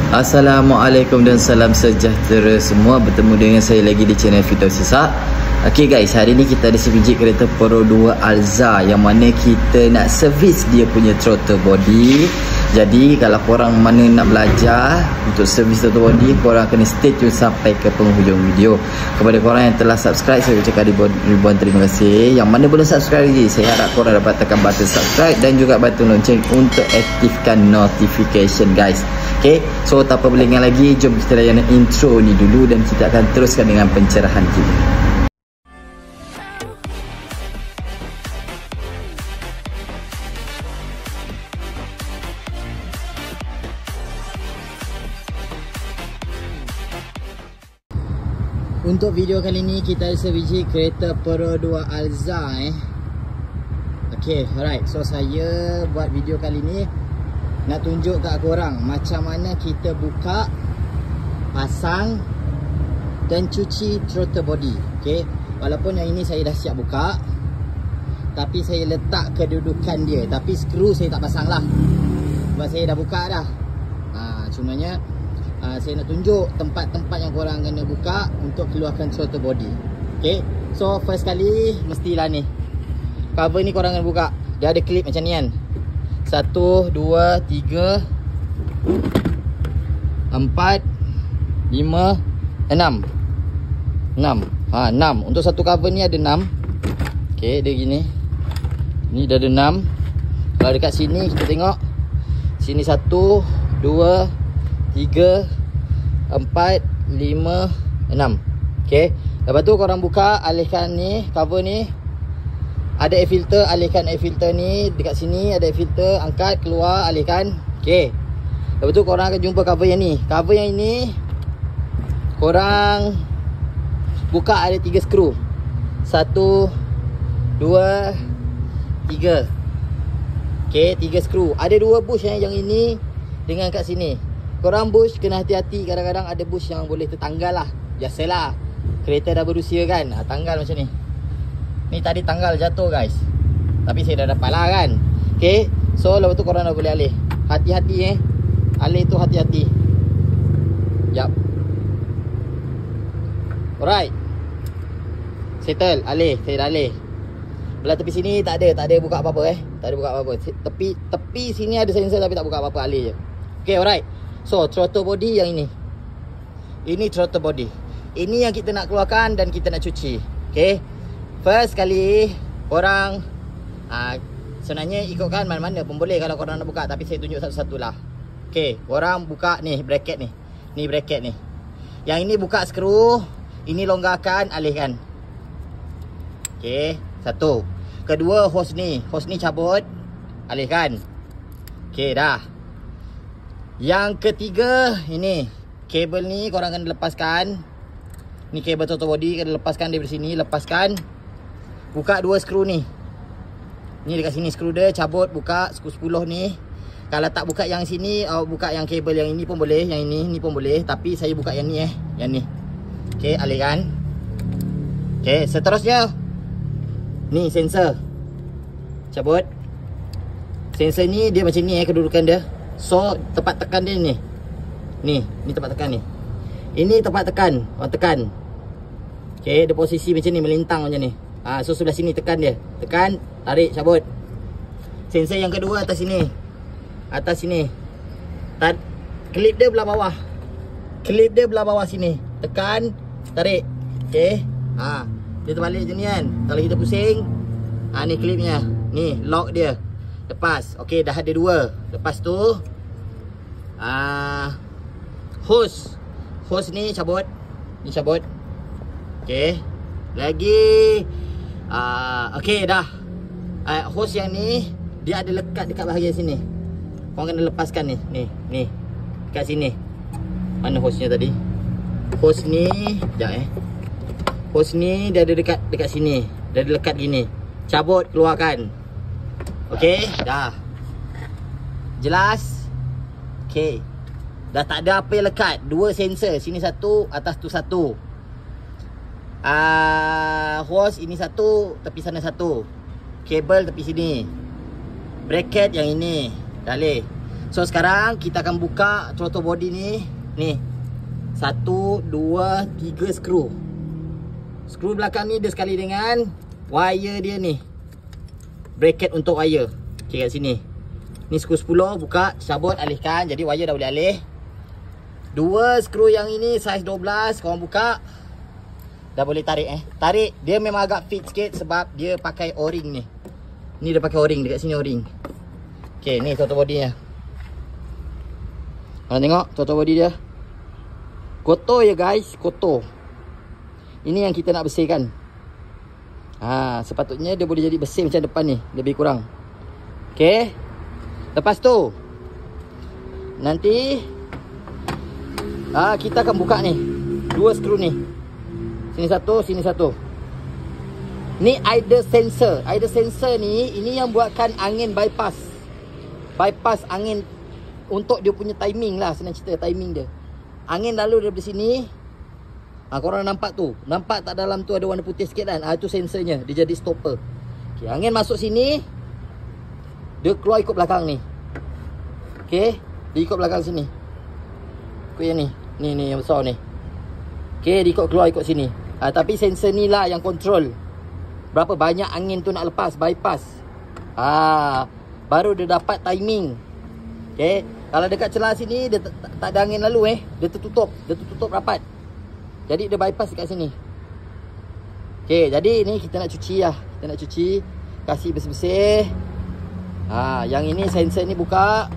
Assalamualaikum dan salam sejahtera semua. Bertemu dengan saya lagi di channel Firdaus Sesak. Okay guys, hari ni kita ada sebiji kereta Pro 2 Alza yang mana kita nak servis dia punya throttle body. Jadi kalau korang mana nak belajar untuk servis throttle body, korang kena stay tune sampai ke penghujung video. Kepada korang yang telah subscribe, saya ucapkan ribuan terima kasih. Yang mana belum subscribe lagi, saya harap korang dapat tekan button subscribe dan juga button lonceng untuk aktifkan notification guys. Okay, so tanpa berlengah lagi, jom kita layan intro ni dulu dan kita akan teruskan dengan pencerahan kita. Untuk video kali ni kita ada sebiji kereta Pro 2 Alza Okay, alright. So saya buat video kali ni nak tunjuk kat korang macam mana kita buka, pasang dan cuci throttle body. Okay, walaupun yang ini saya dah siap buka, tapi saya letak kedudukan dia. Tapi skru saya tak pasang lah, sebab saya dah buka dah. Cumanya saya nak tunjuk tempat-tempat yang korang kena buka untuk keluarkan throttle body. Okay, so first kali mestilah ni cover ni korang kena buka. Dia ada klip macam ni kan. 1, 2, 3 4 5 6 6. Ha, 6. Untuk satu cover ni ada 6. Okay, dia gini. Ni dah ada 6. Kalau dekat sini kita tengok, sini 1 2 3 4 5 6. Okay, lepas tu korang buka, alihkan ni cover ni. Ada air filter, alihkan air filter ni. Dekat sini ada air filter, angkat, keluar, alihkan. Okay, lepas tu korang akan jumpa cover yang ni. Cover yang ini korang buka, ada 3 skru. 1 2 3. Okay, 3 skru. Ada 2 bush yang ini dengan kat sini. Korang bush kena hati-hati, kadang-kadang ada bush yang boleh tertanggal lah. Biasalah, kereta dah berusia kan, tanggal macam ni. Ni tadi tanggal jatuh guys, tapi saya dah dapat lah kan. Okay, so lepas tu korang dah boleh alih. Hati-hati alih tu hati-hati. Jap. Alright, settle, alih. Saya dah alih. Belah tepi sini tak ada buka apa-apa tak ada buka apa-apa. Tepi sini ada sensor tapi tak buka apa-apa, alih je. Okay, alright. So throttle body yang ini. Ini throttle body. Ini yang kita nak keluarkan dan kita nak cuci. Okay, first kali korang sebenarnya ikutkan mana-mana pun boleh kalau korang nak buka, tapi saya tunjuk satu-satu lah. Okay, korang buka ni bracket ni. Ni bracket ni. Yang ini buka skru, ini longgarkan, alihkan. Okay, satu. Kedua, hose ni cabut, alihkan. Okay, dah. Yang ketiga, ini kabel ni korang kena lepaskan. Ni kabel throttle body kena lepaskan dari sini, lepaskan. Buka 2 skru ni. Ni dekat sini skru dia, cabut, buka skru 10 ni. Kalau tak buka yang sini, buka yang kabel yang ini pun boleh, yang ini pun boleh, tapi saya buka yang ni yang ni. Okey, alihkan. Okey, seterusnya ni sensor. Cabut. Sensor ni dia macam ni kedudukan dia. So tempat tekan dia ni. Ni tempat tekan ni. Ini tempat tekan, orang tekan. Okey, dia posisi macam ni, melintang macam ni. So sebelah sini tekan dia. Tekan, tarik, cabut. Sensor yang kedua atas sini. Atas sini. Klip dia belah bawah. Klip dia belah bawah sini. Tekan, tarik. Okey. Dia terbalik macam ni kan. Kalau kita pusing, ni klipnya. Ni lock dia. Lepas. Okey, dah ada 2. Lepas tu hose. Hose ni cabut. Ni cabut. Okey. Lagi okey dah. Hose yang ni dia ada lekat dekat bahagian sini. Korang kena lepaskan ni. Ni. Dekat sini. Mana hose-nya tadi? Hose ni, sekejap hose ni dia ada dekat sini. Dia ada lekat gini. Cabut, keluarkan. Okey, dah. Jelas? Okey. Dah tak ada apa yang lekat. 2 sensor, sini 1, atas tu 1. Hose ini 1, tepi sana 1. Kabel tepi sini. Bracket yang ini. Dah leh. So sekarang kita akan buka throttle body ni. Ni 1, 2, 3 skru. Skru belakang ni dia sekali dengan wire dia ni, bracket untuk wire. Okay, kat sini. Ni skru 10, buka, cabut, alihkan. Jadi wire dah boleh alih. 2 skru yang ini saiz 12, korang buka. Dah boleh tarik Tarik, dia memang agak fit sikit sebab dia pakai o-ring ni. Ni dia pakai o-ring, dekat sini o-ring. Okay, ni throttle body nya. Korang tengok throttle body dia. Kotor ya guys, kotor. Ini yang kita nak bersihkan. Sepatutnya dia boleh jadi bersih macam depan ni, lebih kurang. Okay. Lepas tu nanti kita akan buka ni 2 skru ni. Sini satu, sini satu. Ni idle sensor. Idle sensor ni, ini yang buatkan angin bypass. Bypass angin untuk dia punya timing lah, senang cerita timing dia. Angin lalu daripada sini. Korang nampak tu? Nampak tak dalam tu ada warna putih sikit kan? Itu sensornya. Dia jadi stopper. Okay, angin masuk sini. Dia keluar ikut belakang ni. Okay. Dia ikut belakang sini. Ikut yang ni. Ni yang besar ni. Okay. Dia ikut keluar ikut sini. Tapi sensor ni lah yang control berapa banyak angin tu nak lepas. Bypass. Baru dia dapat timing. Okay. Kalau dekat celah sini dia tak ada angin lalu Dia tertutup. Dia tertutup rapat. Jadi dia bypass dekat sini. Okay, jadi ni kita nak cuci lah. Kita nak cuci. Kasih bersih-bersih. Yang ini sensor ni buka.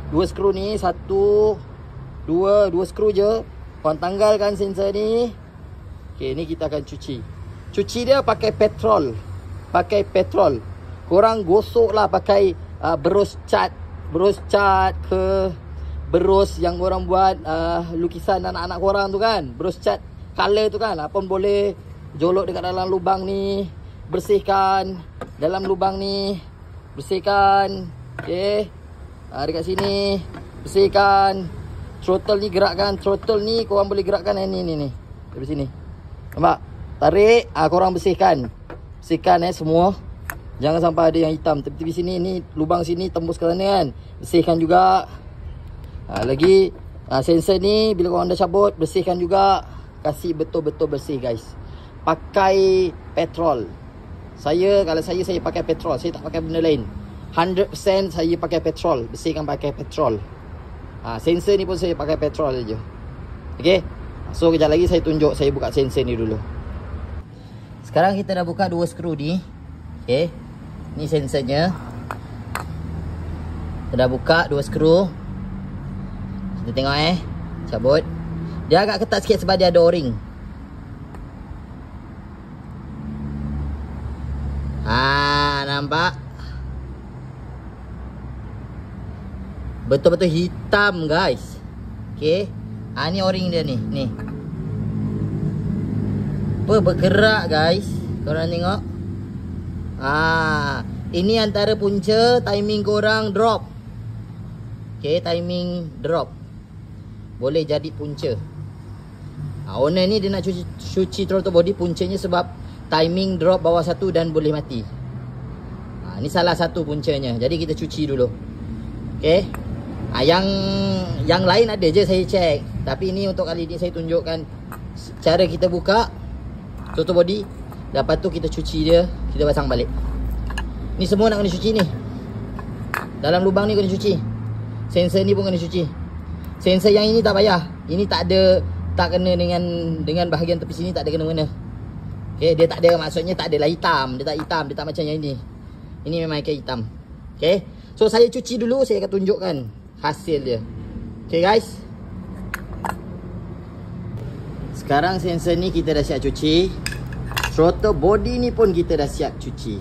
2 skru ni. 1, 2 skru je. Korang tanggalkan sensor ni. Okay, ni kita akan cuci. Cuci dia pakai petrol. Pakai petrol. Korang gosok lah pakai berus cat. Berus cat ke berus yang orang buat lukisan anak-anak korang tu kan. Berus cat color tu kan. Apa pun boleh jolok dekat dalam lubang ni. Bersihkan dalam lubang ni. Bersihkan. Okay. Dekat sini. Bersihkan. Throttle ni gerakkan. Throttle ni korang boleh gerakkan ni. Dari sini. Nampak? Tarik. Korang bersihkan. Bersihkan semua. Jangan sampai ada yang hitam. Tepi-tepi sini. Ni lubang sini tembus ke sana kan. Bersihkan juga. Lagi sensor ni bila korang dah cabut, bersihkan juga. Kasih betul-betul bersih guys. Pakai petrol. Kalau saya pakai petrol. Saya tak pakai benda lain. 100% saya pakai petrol. Bersihkan pakai petrol. Sensor ni pun saya pakai petrol saja. Okay. So kejap lagi saya tunjuk. Saya buka sensor ni dulu. Sekarang kita dah buka 2 skru ni. Okay. Ni sensornya. Kita dah buka 2 skru. Kita tengok cabut. Dia agak ketat sikit sebab dia ada o-ring. Nampak? Betul-betul hitam guys. Okay. Ni o-ring dia ni. Ni. Bergerak guys. Korang tengok. Ini antara punca timing korang drop. Okay, timing drop. Boleh jadi punca. Owner ni dia nak cuci throttle body puncanya sebab timing drop bawah 1 dan boleh mati. Ni salah satu puncanya. Jadi kita cuci dulu. Okay. Yang lain ada je saya cek. Tapi ini untuk kali ni saya tunjukkan cara kita buka throttle body. Lepas tu kita cuci dia. Kita pasang balik. Ni semua nak kena cuci ni. Dalam lubang ni kena cuci. Sensor ni pun kena cuci. Sensor yang ini tak payah. Ini tak kena dengan bahagian tepi sini, tak ada kena-mena. Okay, dia tak ada, maksudnya tak adalah hitam. Dia tak hitam, dia tak macam yang ini. Ini memang ikan hitam. Okay. So saya cuci dulu, saya akan tunjukkan hasil dia. Okay guys. Sekarang sensor ni kita dah siap cuci. Throttle body ni pun kita dah siap cuci.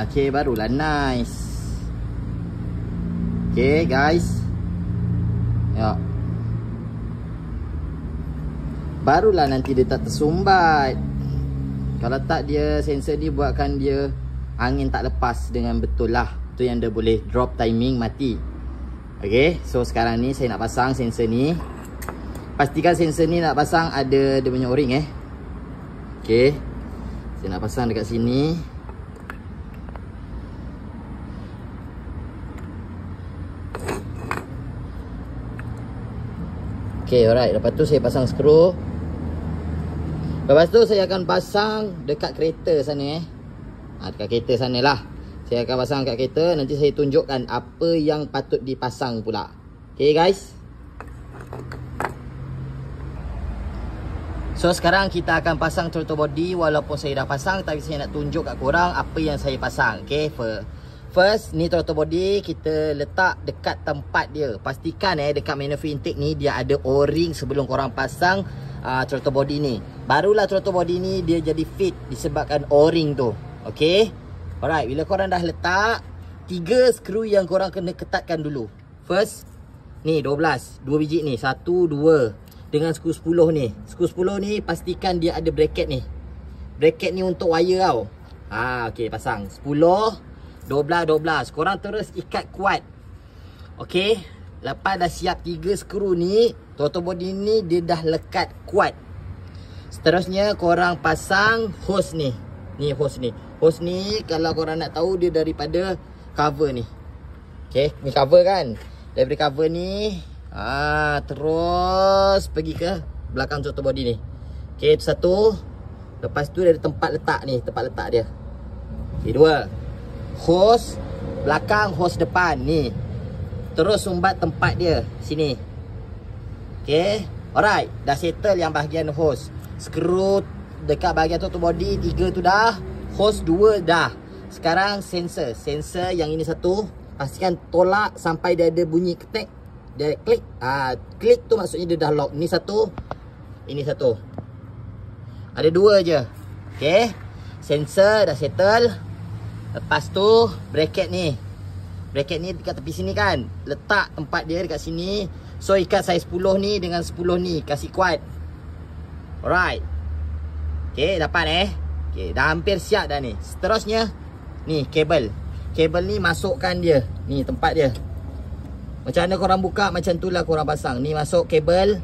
Okay, barulah nice. Okay guys. Ya. Barulah nanti dia tak tersumbat. Kalau tak, dia sensor ni buatkan dia angin tak lepas dengan betul lah. Tu yang dia boleh drop timing mati. Okay. So sekarang ni saya nak pasang sensor ni. Pastikan sensor ni nak pasang ada dia punya o-ring Okay. Saya nak pasang dekat sini. Okay, alright. Lepas tu saya pasang skru. Lepas tu saya akan pasang dekat kereta sana dekat kereta sana lah. Saya akan pasang dekat kereta. Nanti saya tunjukkan apa yang patut dipasang pula. Okay guys. So sekarang kita akan pasang throttle body. Walaupun saya dah pasang, tapi saya nak tunjuk kat korang apa yang saya pasang. Okay, first ni throttle body kita letak dekat tempat dia. Pastikan dekat manifold intake ni dia ada O-ring sebelum korang pasang throttle body ni. Barulah throttle body ni dia jadi fit disebabkan O-ring tu. Okay. Alright, bila korang dah letak, 3 skru yang korang kena ketatkan dulu. First, ni 12, 2 biji ni, 1, 2. Dengan skru 10 ni. Skru 10 ni pastikan dia ada bracket ni. Bracket ni untuk wire tau. Okay, pasang 10, 12, 12. Korang terus ikat kuat. Okay. Lepas dah siap 3 skru ni, throttle body ni dia dah lekat kuat. Seterusnya korang pasang hose ni. Ni hose ni. Hose ni kalau korang nak tahu dia daripada cover ni. Okay, ni cover kan. Daripada cover ni terus pergi ke belakang throttle body ni. Okay, itu satu. Lepas tu dia ada tempat letak ni, tempat letak dia. Okay, 2. Hose belakang, hose depan ni. Terus sumbat tempat dia sini. Okay, alright. Dah settle yang bahagian hose. Skru dekat bahagian throttle body 3 tu dah. Hose 2 dah. Sekarang sensor. Sensor yang ini satu. Pastikan tolak sampai dia ada bunyi ketek. Dia klik. Klik tu maksudnya dia dah lock. Ini satu. Ini satu. Ada 2 je. Okay. Sensor dah settle. Lepas tu bracket ni. Bracket ni dekat tepi sini kan. Letak tempat dia dekat sini. So ikat saiz 10 ni dengan 10 ni. Kasih kuat. Alright. Okay, dapat okay, dah hampir siap dah ni. Seterusnya ni kabel. Kabel ni masukkan dia. Ni tempat dia. Macam mana korang buka, macam tu lah korang pasang. Ni masuk kabel.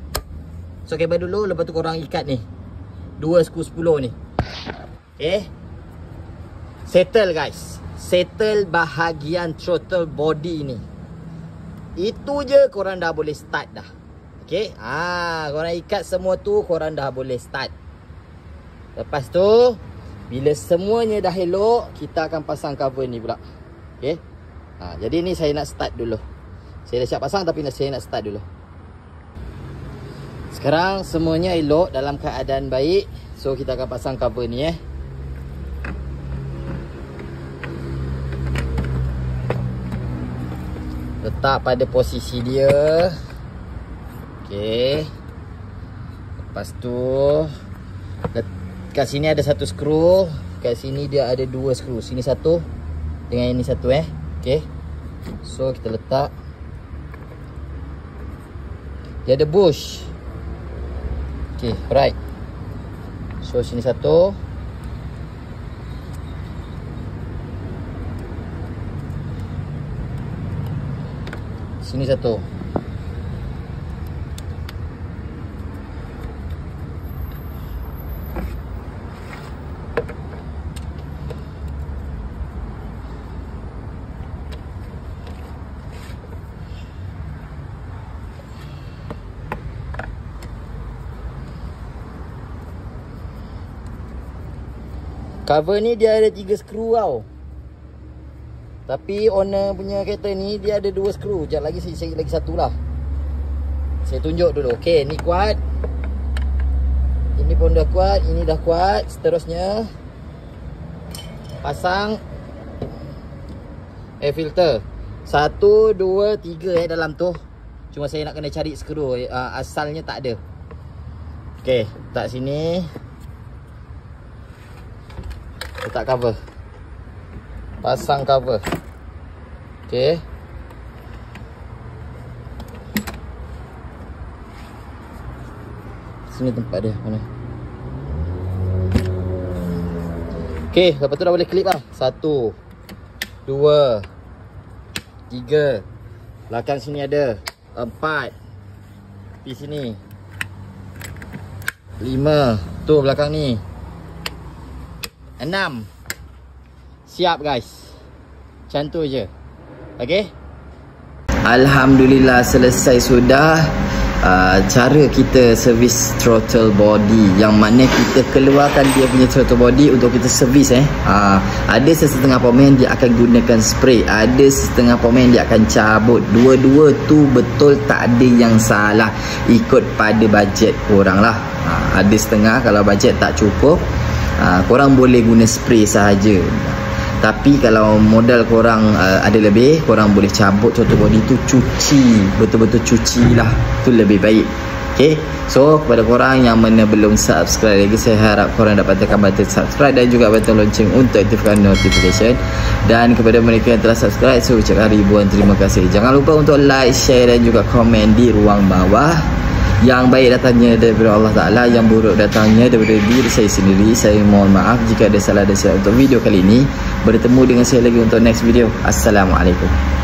So kabel dulu, lepas tu korang ikat ni 2 skru 10 ni. Okay. Settle guys. Settle bahagian throttle body ni. Itu je korang dah boleh start dah. Okay. Korang ikat semua tu, korang dah boleh start. Lepas tu, bila semuanya dah elok, kita akan pasang cover ni pula. Okay. Jadi ni saya nak start dulu. Saya dah siap pasang tapi saya nak start dulu. Sekarang semuanya elok dalam keadaan baik. So kita akan pasang cover ni letak pada posisi dia. Okay. Lepas tu kat sini ada 1 skru. Kat sini dia ada 2 skru. Sini 1 dengan ini 1 Okay. So kita letak. Dia ada bush. Okay, right. So sini 1. Sini 1. Cover ni dia ada 3 skru tau. Tapi owner punya kereta ni dia ada 2 skru. Sekejap lagi saya cari lagi 1 lah. Saya tunjuk dulu. Okay, ni kuat. Ini pun dah kuat. Ini dah kuat. Seterusnya pasang air filter. 1, 2, 3 dalam tu. Cuma saya nak kena cari skru. Asalnya tak ada. Okay, letak sini. Letak cover. Pasang cover. Okay. Sini tempat dia. Mana? Okay. Lepas tu dah boleh klip lah. 1, 2, 3. Belakang sini ada 4. Di sini 5. Tu belakang ni 6. Siap guys. Macam tu je. Okay. Alhamdulillah selesai sudah. cara kita servis throttle body, yang mana kita keluarkan dia punya throttle body untuk kita servis. Ada setengah pemain dia akan gunakan spray, ada setengah pemain dia akan cabut. Dua-dua tu betul, tak ada yang salah, ikut pada bajet korang lah. Ada setengah kalau bajet tak cukup, korang boleh guna spray sahaja. Tapi kalau modal korang ada lebih, korang boleh cabut throttle body tu, cuci, betul-betul cuci lah, tu lebih baik. Okay, so kepada korang yang mana belum subscribe lagi, saya harap korang dapat tekan button subscribe dan juga button lonceng untuk aktifkan notification. Dan kepada mereka yang telah subscribe, saya ucapkan ribuan terima kasih. Jangan lupa untuk like, share dan juga komen di ruang bawah. Yang baik datangnya daripada Allah Ta'ala, yang buruk datangnya daripada diri saya sendiri. Saya mohon maaf jika ada salah dan silap untuk video kali ini. Bertemu dengan saya lagi untuk next video. Assalamualaikum.